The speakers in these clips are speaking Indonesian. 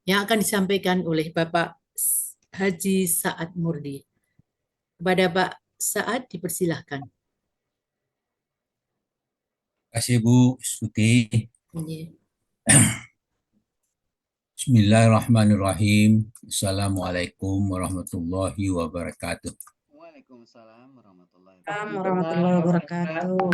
yang akan disampaikan oleh Bapak Haji Saad Murdi. Kepada Pak Saad dipersilahkan. Terima kasih Bu Suti. Iya. Bismillahirrahmanirrahim. Assalamualaikum warahmatullahi wabarakatuh. Waalaikumsalam warahmatullahi Warahmatullahi wabarakatuh.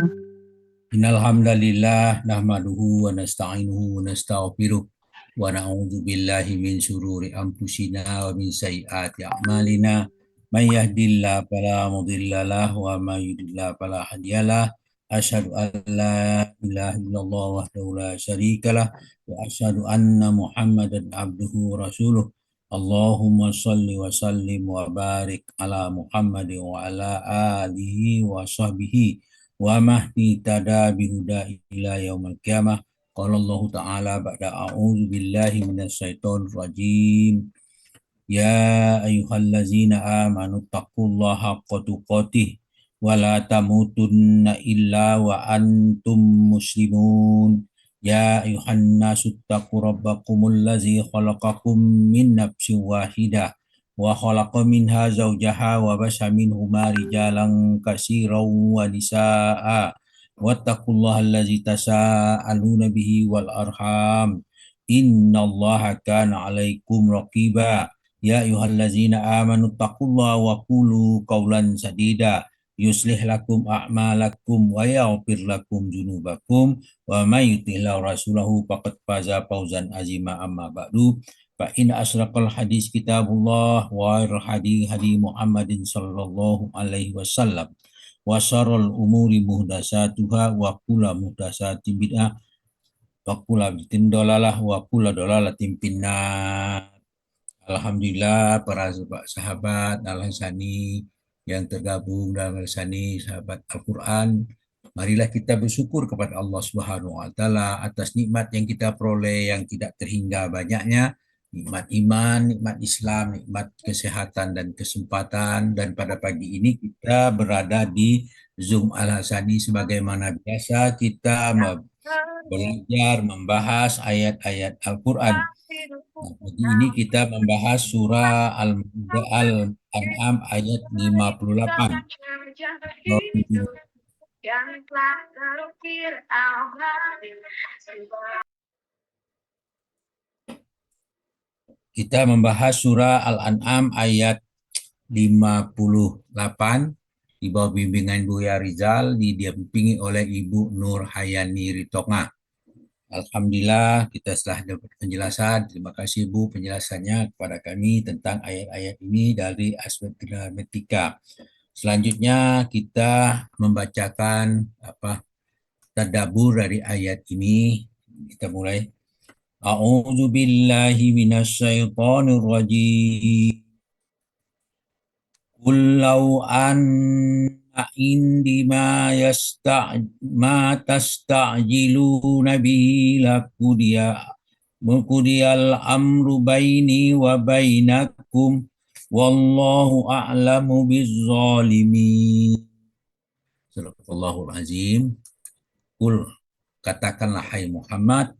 Innal hamdalillah nahmaduhu wa nasta'inuhu wa nastaghfiruh wa na'udzu billahi min syururi anfusina wa min sayyiati a'malina. May yahdihillahu fala mudhillalah wa may yudlil fala hadiyalah. Asyhadu an la ilaha illallah wahdahu la syarikalah wa asyhadu anna Muhammadan abduhu wa rasuluh. Allahumma salli wa sallim wa barik ala Muhammadin wa ala alihi wa sahbihi wa mahdi tada bihuda ila yaumil qiyamah. Qala Allah Ta'ala ba'da a'udzu billahi minasyaitonir rajim. Ya ayyuhallazina amanu taqullaha haqqa tuqatih wa la tamutunna illa wa antum muslimun. Ya ayuhan nasu taqu rabbakumul ladzi khalaqakum min nafsin wahidah wa khalaqa minha zawjaha wa basa minhuma rijalan katsiran wa nisaa wattaqullaha allazi tasaaluna bihi wal arham innallaha kana 'alaikum raqiba. Ya ayyuhallazina amanu taqullaha wa qulu qawlan sadida yuslih lakum a'malakum wa yaghfir lakum dzunubakum wa may yuti'illah rasulahu faqad faza fawzan azima. Amma ba'du fa in asraqal hadis kitabullah wa hadi hadi Muhammadin sallallahu alaihi wasallam wa syarrul umuri muhdatsatuha wa kullu muhdatsatin bid'ah wa kullu bid'atin dalalah wa kullu dalalatin finnar. Alhamdulillah para sahabat Al-Hassani yang tergabung dalam Al-Hassani sahabat Al-Quran, marilah kita bersyukur kepada Allah Subhanahu wa taala atas nikmat yang kita peroleh yang tidak terhingga banyaknya, nikmat iman, nikmat Islam, nikmat kesehatan dan kesempatan. Dan pada pagi ini kita berada di Zoom Al-Hassani sebagaimana biasa kita belajar membahas ayat-ayat Al-Quran. Pagi ini kita membahas surah Al-An'am ayat 58. Kita membahas surah Al-An'am ayat 58 di bawah bimbingan Buya Rizal, didampingi oleh Ibu Nur Hayani Ritonga. Alhamdulillah kita setelah dapat penjelasan. Terima kasih Bu penjelasannya kepada kami tentang ayat-ayat ini dari aspek gramatika. Selanjutnya kita membacakan tadabbur dari ayat ini. Kita mulai. A'udzu billahi minasyaitonir rajim. Qul law indi ma tasta'jiluna bihi lakudiyal amru baini wa bainakum wallahu a'lamu bizzalimin. Sadaqallahul azim. Qul, katakanlah hai Muhammad,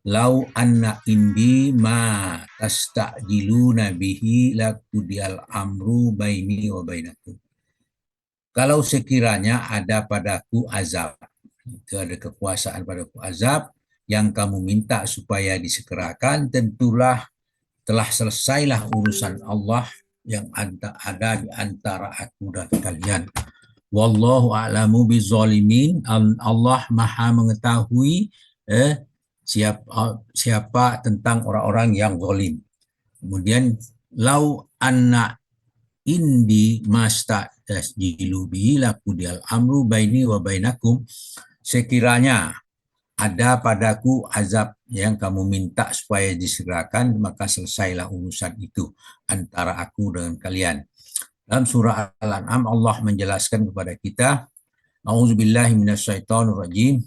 lau anna indi ma tasta'jiluna bihi lakudiyal amru baini wa bainakum. Kalau sekiranya ada padaku azab, itu ada kekuasaan padaku azab yang kamu minta supaya disegerakan, tentulah telah selesailah urusan Allah yang ada di antara aku dan kalian. Wallahu a'lamu bizzalimin. Allah Maha mengetahui siapa tentang orang-orang yang zalim. Kemudian lau anna indi masta tasjilu bihi lakudiyal amru baini wa bainakum, sekiranya ada padaku azab yang kamu minta supaya disegerakan, maka selesailah urusan itu antara aku dengan kalian. Dalam surah Al-An'am Allah menjelaskan kepada kita, a'udzubillahi minasyaitonir rajim.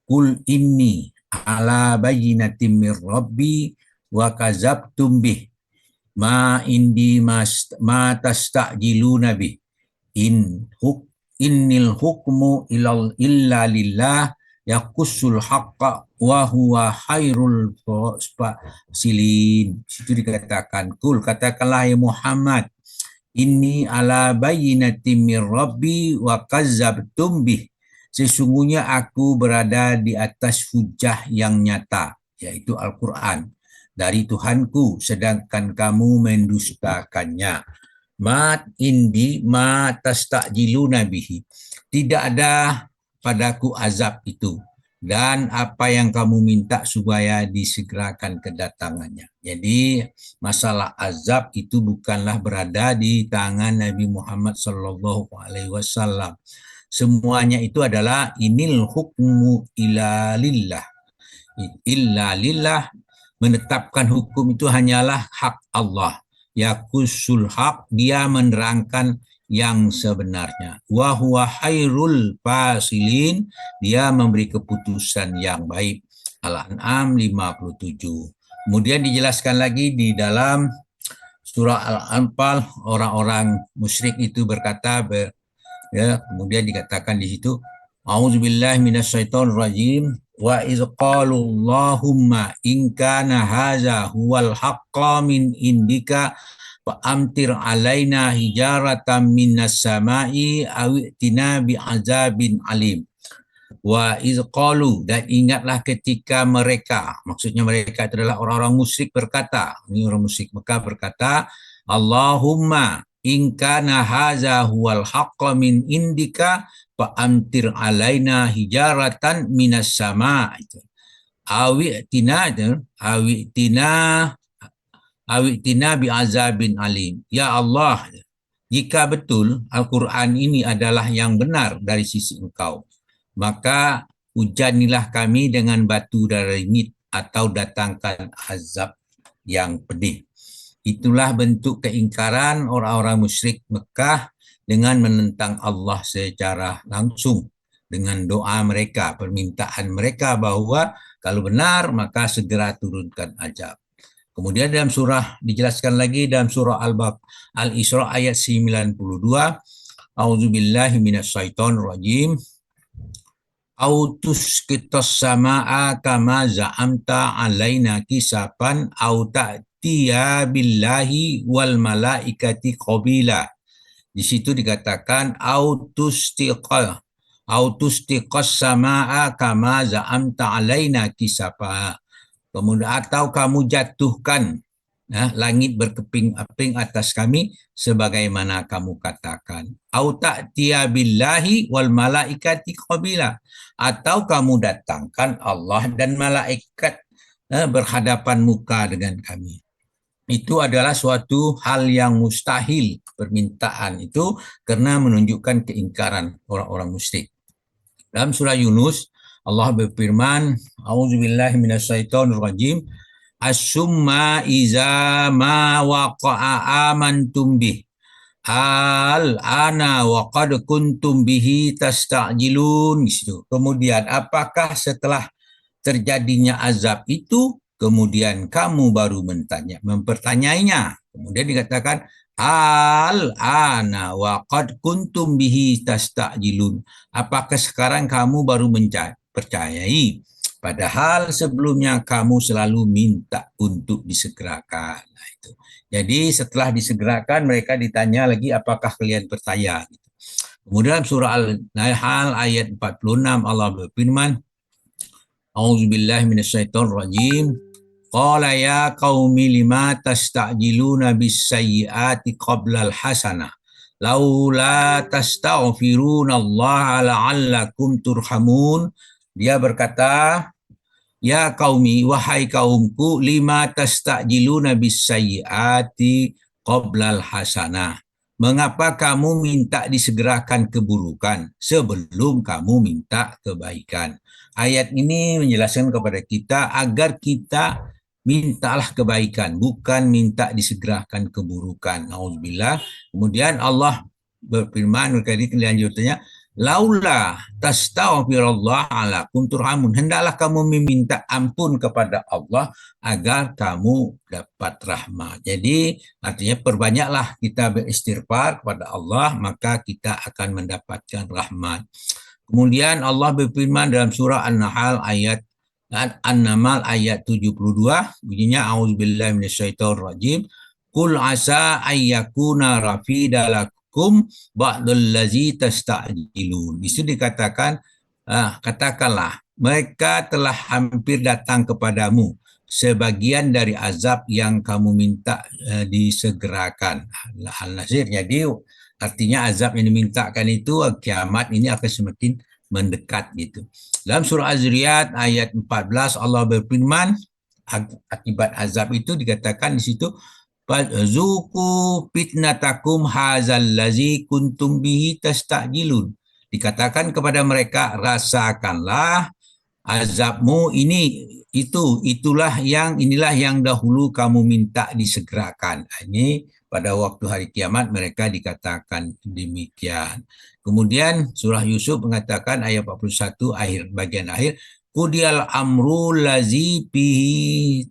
Qul inni ala bayyinatin mir rabbi wa kadzabtum bih ma indi ma tasta'jiluna bih innil hukmu illa lillah yaqussul haqqa wa huwa khairul fasilin. Situ dikatakan, kul, katakanlah ya Muhammad, inni ala bayyinatin min rabbi wa kazzabtum bih. Sesungguhnya aku berada di atas hujah yang nyata, yaitu Al-Quran, dari Tuhanku, sedangkan kamu mendustakannya. Ma indi ma tastajiluna bihi. Tidak ada padaku azab itu, dan apa yang kamu minta supaya disegerakan kedatangannya. Jadi masalah azab itu bukanlah berada di tangan Nabi Muhammad SAW. Semuanya itu adalah inil hukmu illa lillah. Illa lillah, menetapkan hukum itu hanyalah hak Allah. Yakusul haq, dia menerangkan yang sebenarnya. Wa huwa khairul fasilin, dia memberi keputusan yang baik. Al-An'am 57. Kemudian dijelaskan lagi di dalam surah Al-Anfal, orang-orang musyrik itu berkata, kemudian dikatakan di situ, a'udzubillahi minasyaitonir rajim, wa iz qalu Allahumma in kana hadza huwal haqqo min indika fa amtir alaina hijaratan minas sama'i aw itina bi azabin alim. Wa iz qalu, dan ingatlah ketika mereka, maksudnya mereka itu adalah orang-orang musyrik berkata, ini orang musyrik Mekah berkata, Allahumma in kana hadza huwal haqqo min indika fa amtir alaina hijaratan minas sama. Itu awitina bi azabin alim. Ya Allah, jika betul Al-Quran ini adalah yang benar dari sisi Engkau, maka hujanilah kami dengan batu dari langit atau datangkan azab yang pedih. Itulah bentuk keingkaran orang-orang musyrik Mekah dengan menentang Allah secara langsung dengan doa mereka, permintaan mereka bahwa kalau benar maka segera turunkan azab. Kemudian dalam surah dijelaskan lagi dalam surah Al-Isra ayat 92, A'udzubillahi minasyaitonir rajim. Autus kitas sama'a kama za'amta alaina kisapan au ta'tiya billahi wal malaikati qabila. Di situ dikatakan autus tiqas sama'a kama za'amta alaina kisapa. Kemudian atau kamu jatuhkan langit berkeping-keping atas kami sebagaimana kamu katakan. Au ta'tiya billahi wal malaikati qabila, atau kamu datangkan Allah dan malaikat berhadapan muka dengan kami. Itu adalah suatu hal yang mustahil, permintaan itu, karena menunjukkan keingkaran orang-orang musyrik. Dalam surah Yunus Allah berfirman, a'udzubillahi minasyaitonir rajim, as-summa iza ma waqa'a amantum bih al-ana wa qad kuntum bihi tasta'jilun. Kemudian apakah setelah terjadinya azab itu kemudian kamu baru mempertanyainya. Kemudian dikatakan al-ana wa qad kuntum bihi tasta'jilun. Apakah sekarang kamu baru percayai, padahal sebelumnya kamu selalu minta untuk disegerakan. Nah, itu. Jadi setelah disegerakan mereka ditanya lagi, apakah kalian percaya? Kemudian surah Al-Nahl ayat 46 Allah berfirman, A'udzubillahi minasyaitonir rajim. Qala ya qaumi lima tasta'jiluna bis-sayyi'ati qabla al-hasanah. Laula tastaghfiruna Allah la'allakum turhamun. Dia berkata, ya qaumi, wahai kaumku, lima tasta'jiluna bis-sayyi'ati qabla al-hasanah. Mengapa kamu minta disegerakan keburukan sebelum kamu minta kebaikan? Ayat ini menjelaskan kepada kita agar kita mintalah kebaikan, bukan minta disegerakan keburukan. Nauzubillah. Kemudian Allah berfirman lanjutannya, laula tastaghfirullah alakum turhamun. Hendaklah kamu meminta ampun kepada Allah agar kamu dapat rahmat. Jadi artinya perbanyaklah kita beristighfar kepada Allah, maka kita akan mendapatkan rahmat. Kemudian Allah berfirman dalam surah An-Nahl ayat An-Naml ayat 72 bunyinya auzubillahi minasyaitonirrajim qul asa ayyakuna rafidalakum ba'dallazi tasta'jilun. Di situ dikatakan katakanlah mereka telah hampir datang kepadamu sebagian dari azab yang kamu minta disegerakan. Al-Nasir. Jadi artinya azab yang dimintakan itu kiamat ini akan semakin mendekat gitu. Dalam surah Az-Zariyat ayat 14 Allah berfirman akibat azab itu dikatakan di situ zuku fitnatakum hazallazi kuntum bihi tastajilun. Dikatakan kepada mereka rasakanlah azabmu inilah yang dahulu kamu minta disegerakan. Ini pada waktu hari kiamat mereka dikatakan demikian. Kemudian surah Yusuf mengatakan ayat 41 bagian akhir Qudiyal amru lazi bihi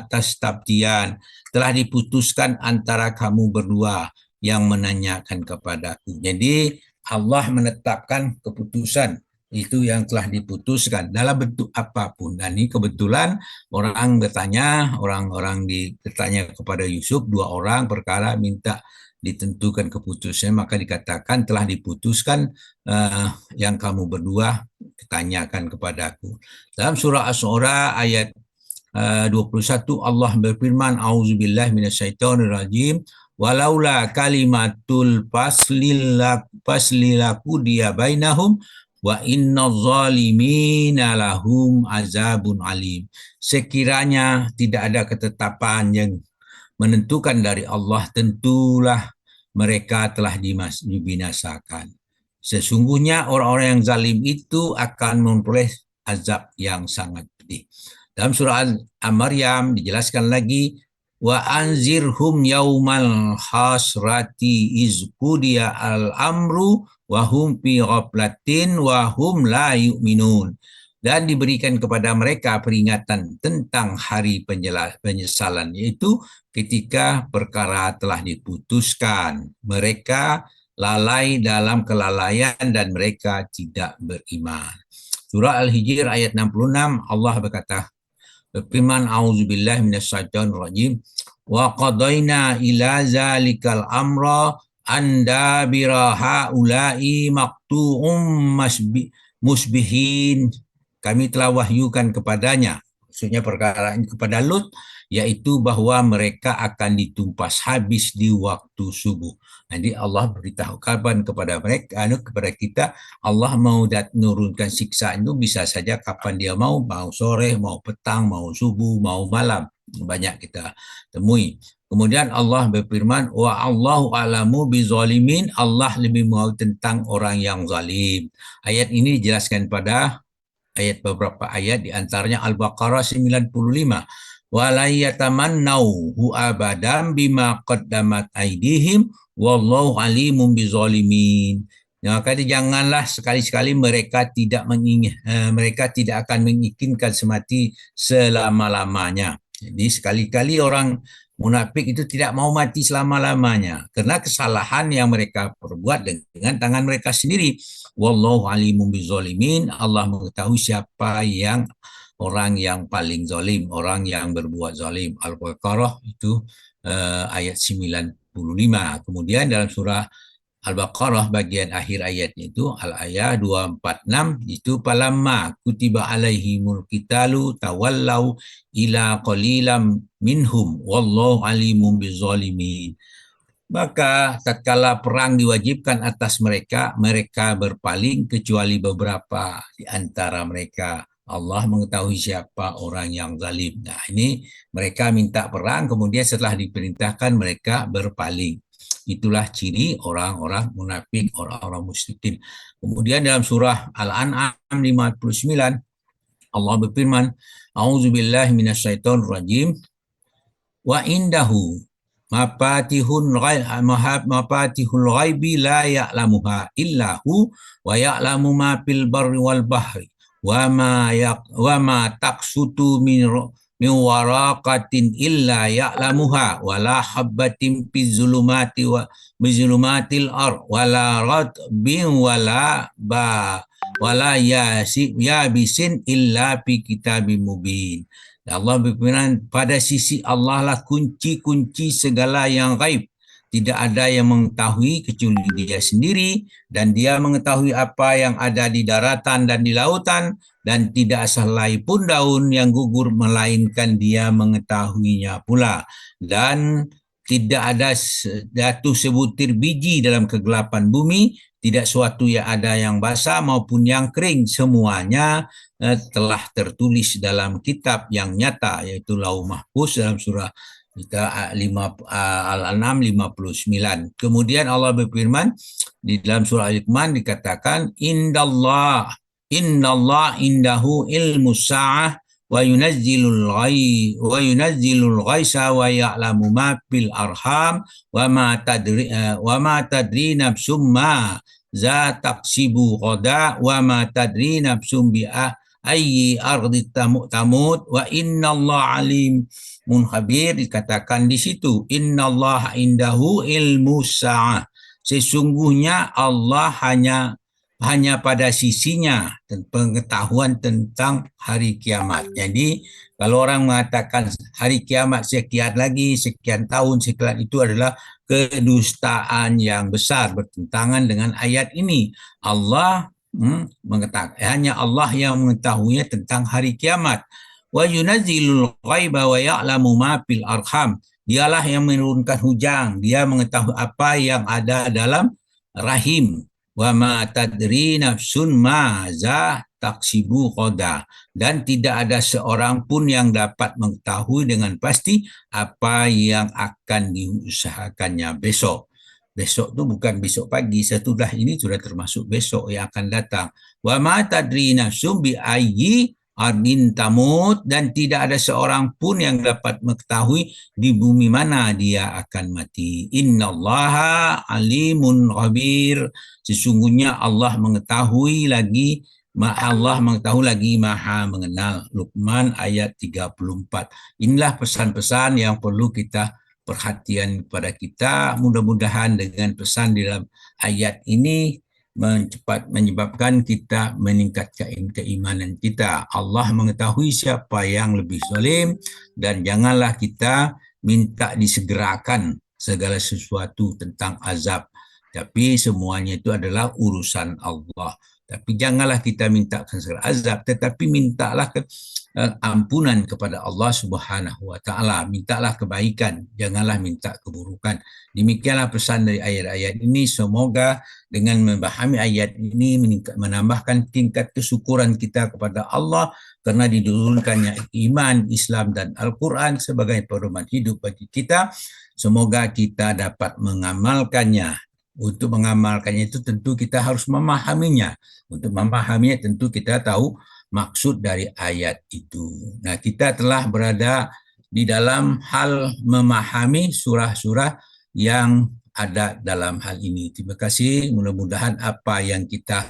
tastabtiyan. Telah diputuskan antara kamu berdua yang menanyakan kepadaku. Jadi Allah menetapkan keputusan itu yang telah diputuskan dalam bentuk apapun. Dan ini kebetulan orang-orang bertanya kepada Yusuf, 2 orang perkara minta ditentukan keputusan, maka dikatakan telah diputuskan yang kamu berdua tanyakan kepadaku. Dalam surah Asy-Syu'ara ayat 21 Allah berfirman auzubillahi minasyaitonirrajim walaula kalimatul faslilaku dia bainahum wa innal zalimina lahum azabun alim. Sekiranya tidak ada ketetapan yang menentukan dari Allah, tentulah mereka telah dibinasakan. Sesungguhnya orang-orang yang zalim itu akan memperoleh azab yang sangat pedih. Dalam surah Al-Maryam dijelaskan lagi wa anzirhum yaumal hasrati iz qudiya al-amru wa hum fi ghaflatin wa hum la yu'minun. Dan diberikan kepada mereka peringatan tentang hari penyesalan, yaitu ketika perkara telah diputuskan. Mereka lalai dalam kelalaian dan mereka tidak beriman. Surah Al-Hijr ayat 66 Allah berkata, berfirman auzubillahi minasyaitonirrajim wa qadaina ila zalikal amra anda biraha ulai maqtu'um musbihin. Kami telah wahyukan kepadanya, maksudnya perkara ini kepada Lut, yaitu bahwa mereka akan ditumpas habis di waktu subuh. Jadi Allah beritahu kapan kepada mereka, kepada kita, Allah mau menurunkan siksa itu bisa saja kapan dia mau sore, mau petang, mau subuh, mau malam. Banyak kita temui. Kemudian Allah berfirman, wa Allahu a'lamu bizalimin, Allah lebih mengetahui tentang orang yang zalim. Ayat ini dijelaskan pada beberapa ayat, di antaranya Al-Baqarah 95. Wala yatamannauhu abadan bima qaddamat aydihim wallahu alimun bizalimin. Maka janganlah sekali-sekali mereka tidak akan menginginkan semati selama-lamanya. Jadi sekali-kali orang munafik itu tidak mau mati selama-lamanya karena kesalahan yang mereka perbuat dengan tangan mereka sendiri. Wallahu alimun bizalimin. Allah mengetahui siapa yang orang yang paling zalim, orang yang berbuat zalim. Al-Baqarah itu ayat 95. Kemudian dalam surah Al-Baqarah bagian akhir ayatnya itu al-ayah 246 itu palamma kutiba alaihimul qitalu tawallau ila qalilam minhum wallahu alimun bizzalimin. Maka tatkala perang diwajibkan atas mereka, mereka berpaling kecuali beberapa di antara mereka. Allah mengetahui siapa orang yang zalim. Nah, ini mereka minta perang, kemudian setelah diperintahkan mereka berpaling. Itulah ciri orang-orang munafik, orang-orang musyrikin. Kemudian dalam surah Al-An'am 59 Allah berfirman, A'udzubillahi minasyaitonirrajim. Wa indahu mafatihul ghaibi la ya'lamuha illahu wa ya'lamu ma fil barri wal bahri wa ma taqsutu min waraqatin illa ya'lamuha wala habbatin fi zulumati wa bizulumatil ard wala ratbin wala yabisin illa fi kitabim mubin. Allah berfirman, pada sisi Allah lah kunci-kunci segala yang gaib. Tidak ada yang mengetahui kecuali Dia sendiri, dan Dia mengetahui apa yang ada di daratan dan di lautan, dan tidak sehelai pun daun yang gugur melainkan Dia mengetahuinya pula. Dan tidak ada jatuh sebutir biji dalam kegelapan bumi, tidak suatu yang ada yang basah maupun yang kering, semuanya telah tertulis dalam kitab yang nyata, yaitu Lauh Mahfuz dalam surah Al-An'am 59. Kemudian Allah berfirman di dalam surah Al-Luqman dikatakan indahu ilmu sa'ah wa yunazzilul ghaisa wa ya'lamu ma fil arham wa ma tadri nafsum ma za taksibu ghadan wa ma tadri nafsum bi ayyi ardi tamut wa innallaha alimun khabir. Dikatakan di situ innallaha indahu ilmu sa'ah, sesungguhnya Allah hanya pada sisinya pengetahuan tentang hari kiamat. Jadi kalau orang mengatakan hari kiamat sekian lagi, sekian tahun, sekian, itu adalah kedustaan yang besar, bertentangan dengan ayat ini. Allah mengetahui, hanya Allah yang mengetahuinya tentang hari kiamat. Wa yunazzilul ghaiba wa ya'lamu ma fil arham. Dialah yang menurunkan hujan, Dia mengetahui apa yang ada dalam rahim. Wa ma tadri nafsun ma za taksibu ghadan. Dan tidak ada seorang pun yang dapat mengetahui dengan pasti apa yang akan diusahakannya besok. Besok itu bukan besok pagi, setelah ini sudah termasuk besok yang akan datang. Wa ma tadri nafsum bi ayyi ardin tamut, dan tidak ada seorang pun yang dapat mengetahui di bumi mana dia akan mati. Innallaha alimun khabir. Sesungguhnya Allah mengetahui lagi Maha mengenal. Luqman ayat 34. Inilah pesan-pesan yang perlu kita perhatian kepada kita. Mudah-mudahan dengan pesan di dalam ayat ini menyebabkan kita meningkatkan keimanan kita. Allah mengetahui siapa yang lebih zalim, dan janganlah kita minta disegerakan segala sesuatu tentang azab. Tapi semuanya itu adalah urusan Allah. Tapi janganlah kita minta segera azab, tetapi mintalah ampunan kepada Allah Subhanahu wa taala. Mintalah kebaikan, janganlah minta keburukan. Demikianlah pesan dari ayat-ayat ini. Semoga dengan memahami ayat ini menambahkan tingkat kesyukuran kita kepada Allah karena diturunkannya iman, Islam dan Al-Quran sebagai pedoman hidup bagi kita. Semoga kita dapat mengamalkannya. Untuk mengamalkannya itu tentu kita harus memahaminya. Untuk memahaminya tentu kita tahu maksud dari ayat itu. Nah, kita telah berada di dalam hal memahami surah-surah yang ada dalam hal ini. Terima kasih. Mudah-mudahan apa yang kita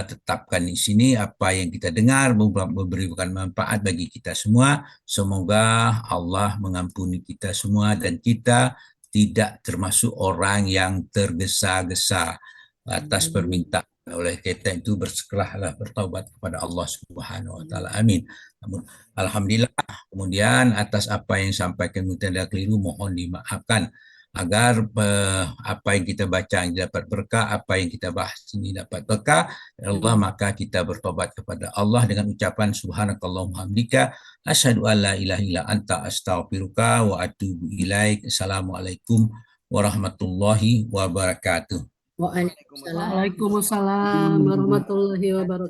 tetapkan di sini, apa yang kita dengar memberikan manfaat bagi kita semua. Semoga Allah mengampuni kita semua dan kita tidak termasuk orang yang tergesa-gesa atas permintaan. Oleh kita itu bersekelahlah bertaubat kepada Allah Subhanahu wa taala. Amin. Alhamdulillah. Kemudian atas apa yang sampaikan kita ada keliru mohon dimaafkan agar apa yang kita baca ini dapat berkah, apa yang kita bahas ini dapat berkah. Ya Allah, maka kita bertobat kepada Allah dengan ucapan subhanakallahumma hamdika asyhadu an la ilaha illa anta astaghfiruka wa atubu ilaik. Assalamualaikum warahmatullahi wabarakatuh. Waalaikumsalam. Waalaikumsalam warahmatullahi wabarakatuh.